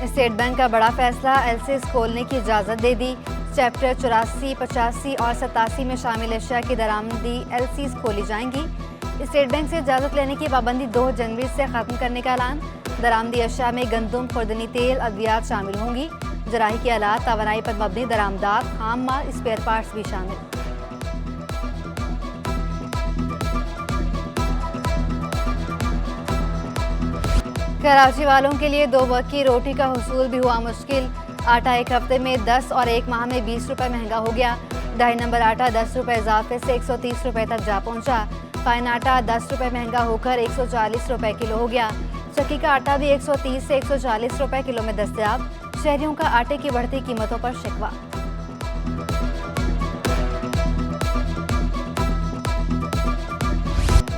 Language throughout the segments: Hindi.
स्टेट बैंक का बड़ा फैसला, एलसीज खोलने की इजाज़त दे दी। चैप्टर 84, 85 और 87 में शामिल अशिया की दरामदी एलसीज खोली जाएंगी। स्टेट बैंक से इजाज़त लेने की पाबंदी 2 जनवरी से ख़त्म करने का ऐलान। दरामदी अशिया में गंदम, खुर्दनी तेल, अद्वियात शामिल होंगी। जराही के आलात, तवानाई पर मबनी दरामदात, खाम माल, स्पेयर पार्ट्स भी शामिल। कराची वालों के लिए 2 वक्त की रोटी का हुसूल भी हुआ मुश्किल। आटा एक हफ्ते में 10 और एक माह में 20 रुपये महंगा हो गया। 2.5 नंबर आटा 10 रुपये इजाफे से 130 रुपये तक जा पहुंचा। फाइन आटा 10 रुपये महंगा होकर 140 रुपये किलो हो गया। चक्की का आटा भी 130 से 140 रुपये किलो में दस्तयाब। शहरियों का आटे की बढ़ती कीमतों पर शिकवा।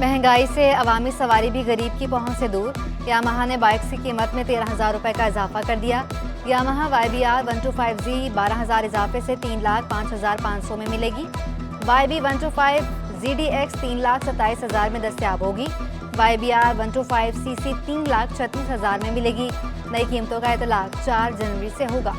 महंगाई से अवामी सवारी भी गरीब की पहुंच से दूर। यामाहा ने बाइक्स की कीमत में 13,000 रुपये का इजाफा कर दिया। यामाहा YBR 125Z 12,000 इजाफे से 3,05,500 में मिलेगी। YB 125 ZDX 3,27,000 में दस्तयाब होगी। YBR 125cc 3,36,000 में मिलेगी। नई कीमतों का इतलाक 4 जनवरी से होगा।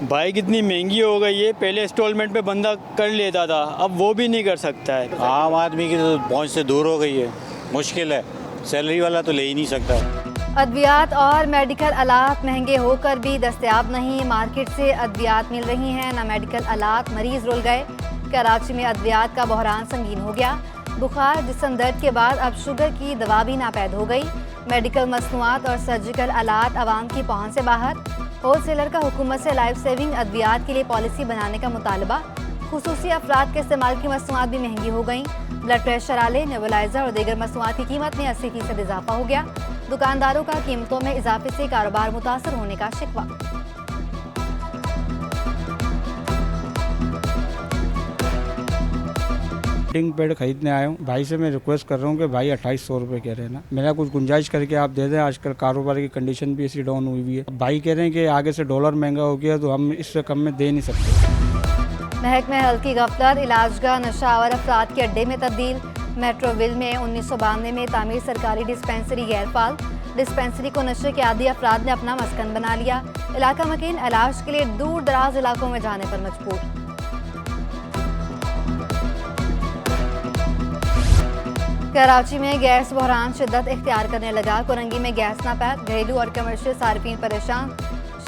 बाइक इतनी महंगी हो गई है, पहले इंस्टॉलमेंट पे बंदा कर लेता था, अब वो भी नहीं कर सकता है। आम आदमी की तो पहुंच से दूर हो गई है, मुश्किल है, सैलरी वाला तो ले ही नहीं सकता। अद्वियात और मेडिकल आलात महंगे होकर भी दस्तयाब नहीं। मार्केट से अद्वियात मिल रही हैं, ना मेडिकल आलात, मरीज रुल गए। कराची में अद्वियात का बहरान संगीन हो गया। बुखार, जिस्म दर्द के बाद अब शुगर की दवा भी नापैद हो गई। मेडिकल मसनूआत और सर्जिकल आलात आवाम की पहुंच से बाहर। होलसेलर का हुकूमत से लाइफ सेविंग अद्वियात के लिए पॉलिसी बनाने का मुतालबा। खुसूसी अफराद के इस्तेमाल की मसनूआत भी महंगी हो गई। ब्लड प्रेशर आले, नेबुलाइजर और दीगर मसनूआत की कीमत में 80% इजाफा हो गया। दुकानदारों का कीमतों में इजाफे से कारोबार मुतासर होने का शिकवा। टिंग पैड खरीदने आया हूँ। भाई से मैं रिक्वेस्ट कर रहा हूँ कि भाई 2800 रुपये कह रहे हैं ना, मेरा कुछ गुंजाइश करके आप दे दें। आजकल कारोबार की कंडीशन भी ऐसी डाउन हुई है। भाई कह रहे हैं कि आगे से डॉलर महंगा हो गया तो हम इससे कम में दे नहीं सकते। महकमे हेल्थ की गफलत, इलाजगाह नशावर अफराद के अड्डे में तब्दील। मेट्रोविल में 1992 में तामीर सरकारी डिस्पेंसरी गैर फाल। डिस्पेंसरी को नशे के आदी अफराद ने अपना मस्कन बना लिया। इलाका मकीन इलाज के लिए दूर दराज इलाकों में जाने पर मजबूर। कराची में गैस बहरान शिद्दत इख्तियार करने लगा। कुरंगी में गैस नापैद, घरेलू और कमर्शियल सार्फिन परेशान।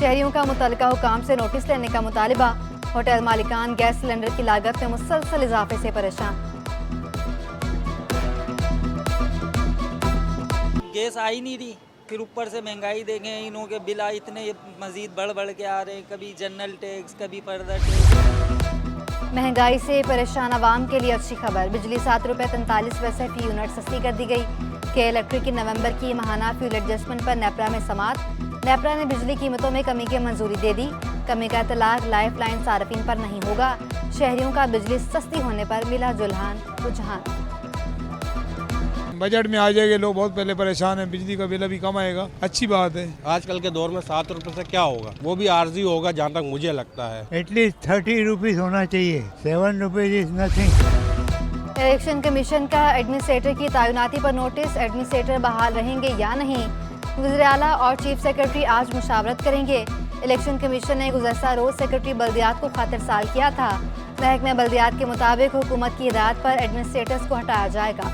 शहरियों का मुतल्लिका हुकाम से नोटिस लेने का मुतालिबा। होटल मालिकान गैस सिलेंडर की लागत में मुसलसल इजाफे से परेशान। गैस आ ही नहीं रही, फिर ऊपर से महंगाई देखें, इन्हों के बिल इतने मजीद बढ़ के आ रहे हैं। कभी जनरल टैक्स, कभी पर्दा टैक्स। महंगाई से परेशान आवाम के लिए अच्छी खबर। बिजली 7 रुपये 43 पैसे फी यूनिट सस्ती कर दी गई। के इलेक्ट्रिक की नवंबर की माहाना फ्यूल एडजस्टमेंट पर नेपरा में समात। नेपरा ने बिजली कीमतों में कमी की मंजूरी दे दी। कमी का इतलाक लाइफ लाइन सार्फिन पर नहीं होगा। शहरियों का बिजली सस्ती होने पर मिला जुल्हान रुझान। बजट में आ जाएंगे लोग, बहुत पहले परेशान हैं। बिजली का बिल अभी कम आएगा, अच्छी बात है। आजकल के दौर में 7 रुपए से क्या होगा, वो भी आर्जी होगा जहाँ तक मुझे लगता है। एटलीस्ट 30 रुपीज होना चाहिए। 7 rupees is nothing. Election commission का एडमिनिस्ट्रेटर की तैनाती पर नोटिस। एडमिनिस्ट्रेटर बहाल रहेंगे या नहीं, वज़ीर आला और चीफ सेक्रेटरी आज मुशावरत करेंगे। इलेक्शन कमीशन ने गुज़श्ता रोज सेक्रेटरी बल्दियात को खातिरसाल किया था। महकमे बल्दियात के मुताबिक हुकूमत की हिदायत पर एडमिनिस्ट्रेटर्स को हटाया जाएगा।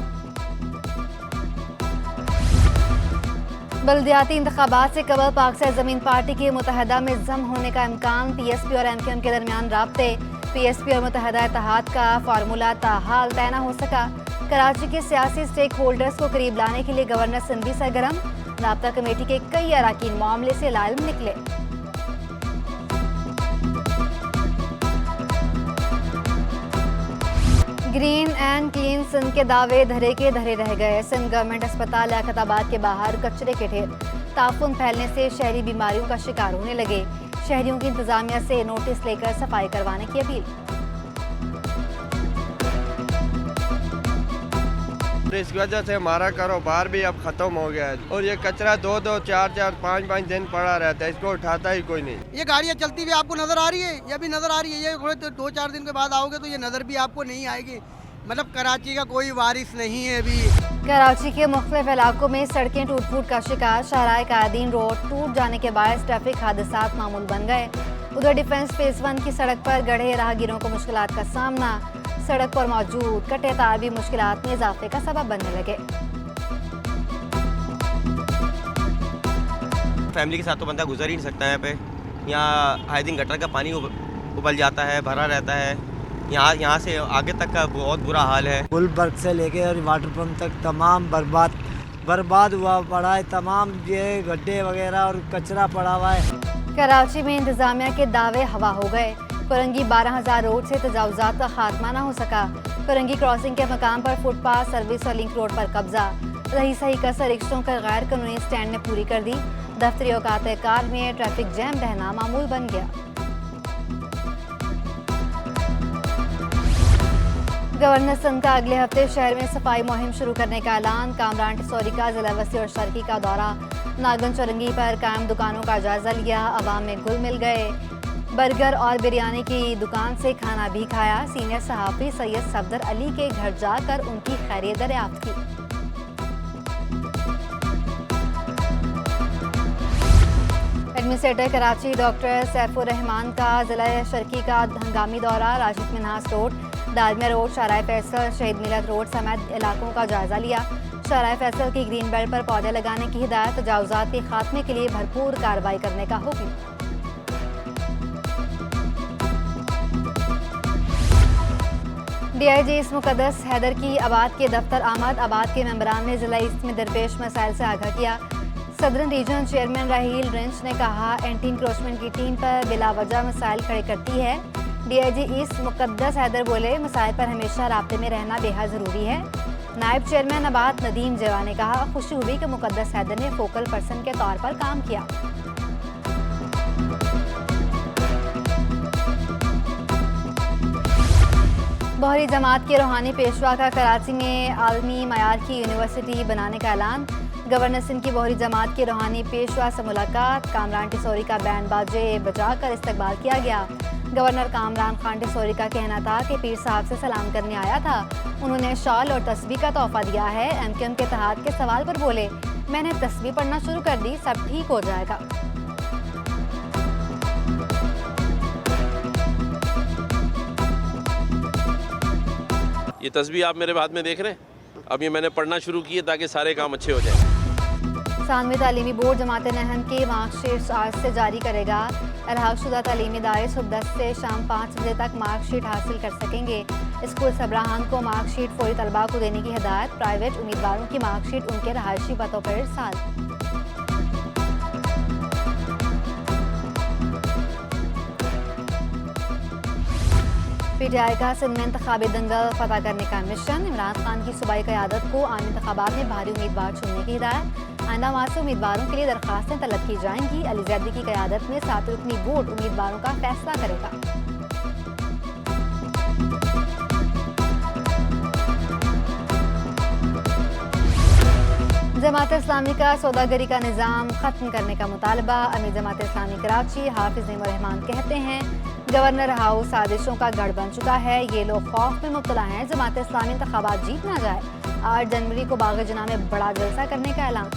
बल्दियाती इंतखाबात से कबल पाक ज़मीन पार्टी के मुतहदा में जम होने का इम्कान। PSP और MQM के दरमियान राब्ते। PSP और मुतहदा इत्तेहाद का फार्मूला ताहाल तय न हो सका। कराची के सियासी स्टेक होल्डर्स को करीब लाने के लिए गवर्नर सिंधी सरगर्म। राब्ता कमेटी के कई अरकान मामले से लाइल्म निकले। ग्रीन एंड क्लीन सिंध के दावे धरे के धरे रह गए। सिंध गवर्नमेंट अस्पताल लियाकताबाद के बाहर कचरे के ढेर। ताफुन फैलने से शहरी बीमारियों का शिकार होने लगे। शहरियों की इंतजामिया से नोटिस लेकर सफाई करवाने की अपील। इसकी वजह से हमारा कारोबार भी अब खत्म हो गया है और ये कचरा 2-2, 4-4, 5-5 दिन पड़ा रहता है, इसको उठाता ही कोई नहीं। ये गाड़ियाँ चलती हुई आपको नजर आ रही है, ये भी नजर आ रही है। ये थोड़े 2-4 दिन के बाद आओगे तो ये नजर भी आपको नहीं आएगी। मतलब कराची का कोई बारिश नहीं है अभी। कराची के मुख्तलिफ इलाकों में सड़कें टूट फूट का शिकार। शाहराह कायदीन रोड टूट जाने के बाद ट्रैफिक हादसात मामूल बन गए। उधर डिफेंस फेज 1 की सड़क पर गढ़े राहगीरों को मुश्किलात का सामना। सड़क पर मौजूद कटे तार भी मुश्किलात में इजाफे का सबब बनने लगे। फैमिली के साथ तो बंदा गुजर ही नहीं सकता है। पे यहाँ आए दिन गटर का पानी उबल जाता है, भरा रहता है। यहाँ से आगे तक का बहुत बुरा हाल है। गुलबर्ग से लेके और वाटर पंप तक तमाम बर्बाद हुआ पड़ा है। तमाम ये गड्ढे वगैरह और कचरा पड़ा हुआ है। कराची में इंतजामिया के दावे हवा हो गए। कुरंगी 12,000 रोड से तजावुजात का खात्मा न हो सका। कुरंगी क्रॉसिंग के मकाम पर फुटपाथ सर्विस और लिंक रोड पर कब्जा। रही सही कसर रिक्शों का गैर कानूनी स्टैंड ने पूरी कर दी। दफ्तरी औकात कार में ट्रैफिक जैम रहना मामूल बन गया। गवर्नर सिंध का अगले हफ्ते शहर में सफाई मुहिम शुरू करने का ऐलान। कामरान टिसौरी का जिला वसी और शर्की का दौरा। नागन चौरंगी पर कायम दुकानों का जायजा लिया। आवाम में घुल मिल गए। बर्गर और बिरयानी की दुकान से खाना भी खाया। सीनियर सहाफ़ी सैयद सफदर अली के घर जाकर उनकी खैरियत दरियाफ्त की। एडमिनिस्ट्रेटर कराची डॉक्टर सैफुर रहमान का जिला शर्की का हंगामी दौरा। राशिद मिन्हास रोड, दालमिया रोड, शाहराह फैसल, शहीद मिलत रोड समेत इलाकों का जायजा लिया। शाहराह फैसल की ग्रीन बेल्ट पर पौधे लगाने की हिदायत। तजावुजात के खात्मे के लिए भरपूर कार्रवाई करने का हुक्म। DIG इस मुकद्दस हैदर की आबाद के दफ्तर आमद। आबाद के मेंबरान ने जिला ईस्ट में दरपेश मसाइल से आगाह किया। सदरन रीजन चेयरमैन राहील रिंच ने कहा, एंटी इंक्रोचमेंट की टीम पर बिलावजह मसाइल खड़े करती है। DIG इस मुकद्दस हैदर बोले, मसाइल पर हमेशा राब्ते में रहना बेहद ज़रूरी है। नायब चेयरमैन आबाद नदीम जवा ने कहा, खुशी हुई कि मुकद्दस हैदर ने फोकल पर्सन के तौर पर काम किया। बहरी जमात के रूहानी पेशवा का कराची में आलमी मयार की यूनिवर्सिटी बनाने का ऐलान। गवर्नर सिंध की बहरी जमात के रूहानी पेशवा से मुलाकात। कामरान टिसौरी का बैंड बाजे बजाकर इस्तकबाल किया गया। गवर्नर कामरान खान टिसौरी का कहना था कि पीर साहब से सलाम करने आया था। उन्होंने शॉल और तस्बीह का तोहफा दिया है। MQM के इत्तेहाद के सवाल पर बोले, मैंने तस्बीह पढ़ना शुरू कर दी, सब ठीक हो जाएगा। ये तस्बीह आप मेरे हाथ में देख रहे हैं, अब ये मैंने पढ़ना शुरू की है ताकि सारे काम अच्छे हो जाए। सानवी तालीमी बोर्ड जमात नहम की मार्कशीट आज से जारी करेगा। अलहाकशुदा तालीमी इदारे सुबह 10 से शाम 5 बजे तक मार्कशीट हासिल कर सकेंगे। स्कूल सबराहान को मार्कशीट फौरी तलबा को देने की हिदायत। प्राइवेट उम्मीदवारों की मार्कशीट उनके रहायशी पतों पर इरसाल। PTI का सिंध में इंतखाबी दंगल फतह करने का मिशन। इमरान खान की सूबाई क़यादत को आम इंतखाबात में भारी उम्मीदवार चुनने की हिदायत। आइंदा माह से उम्मीदवारों के लिए दरख्वास्तें तलब की जाएंगी। अली जैदी की क़यादत में 7 रुकनी बोर्ड उम्मीदवारों का फैसला करेगा। जमात इस्लामी का सौदागरी का निज़ाम ख़त्म करने का मुतालबा। अमीर जमात इस्लामी कराची हाफिज़ नईमुर रहमान कहते हैं, गवर्नर हाउस साजिशों का गढ़ बन चुका है। ये लोग खौफ में मुब्तला हैं जमात इस्लामी इंतखाबात जीत ना जाए। 8 जनवरी को बाग जना में बड़ा जलसा करने का ऐलान।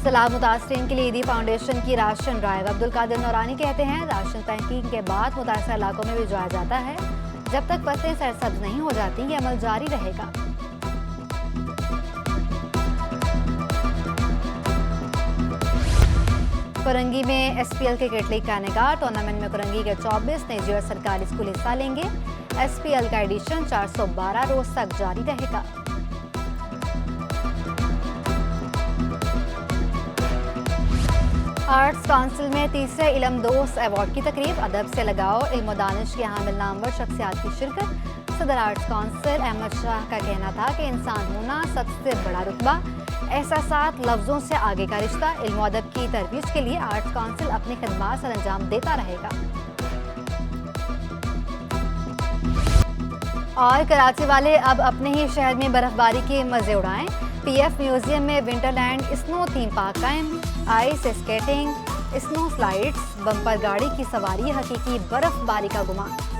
सलाह मुतासरीन के लिए ईदी फाउंडेशन की राशन ड्राइव। अब्दुल कादिर नौरानी कहते हैं, राशन तहकीक के बाद मुतासर इलाकों में भिजवाया जाता है। जब तक फसलें सरसब्ज नहीं हो जाती ये अमल जारी रहेगा। कुरंगी में SPL क्रिकेट लीग का इनेकाद। टूर्नामेंट में कुरंगी के 24 निजी और सरकारी स्कूल हिस्सा लेंगे। SPL का एडिशन 412 रोज तक जारी रहेगा। आर्ट्स काउंसिल में तीसरे इल्म दोस्त अवार्ड की तकरीब। अदब से लगाओ, इल्म दानिश के हामिल नामवर शख्सियात की शिरकत। सदर आर्ट्स काउंसिल अहमद शाह का कहना था कि इंसान होना सबसे बड़ा रुतबा, एहसासात लफ्ज़ों से आगे का रिश्ता। इल्म अदब की तरवीज के लिए आर्ट्स काउंसिल अपनी खिदमात सर अंजाम देता रहेगा। और कराची वाले अब अपने ही शहर में बर्फबारी के मजे उड़ाएं। PF म्यूजियम में विंटरलैंड स्नो थीम पार्क कायम। Ice skating, snow slides, bumper गाड़ी की सवारी, हकीकी बर्फबारी का गुमान।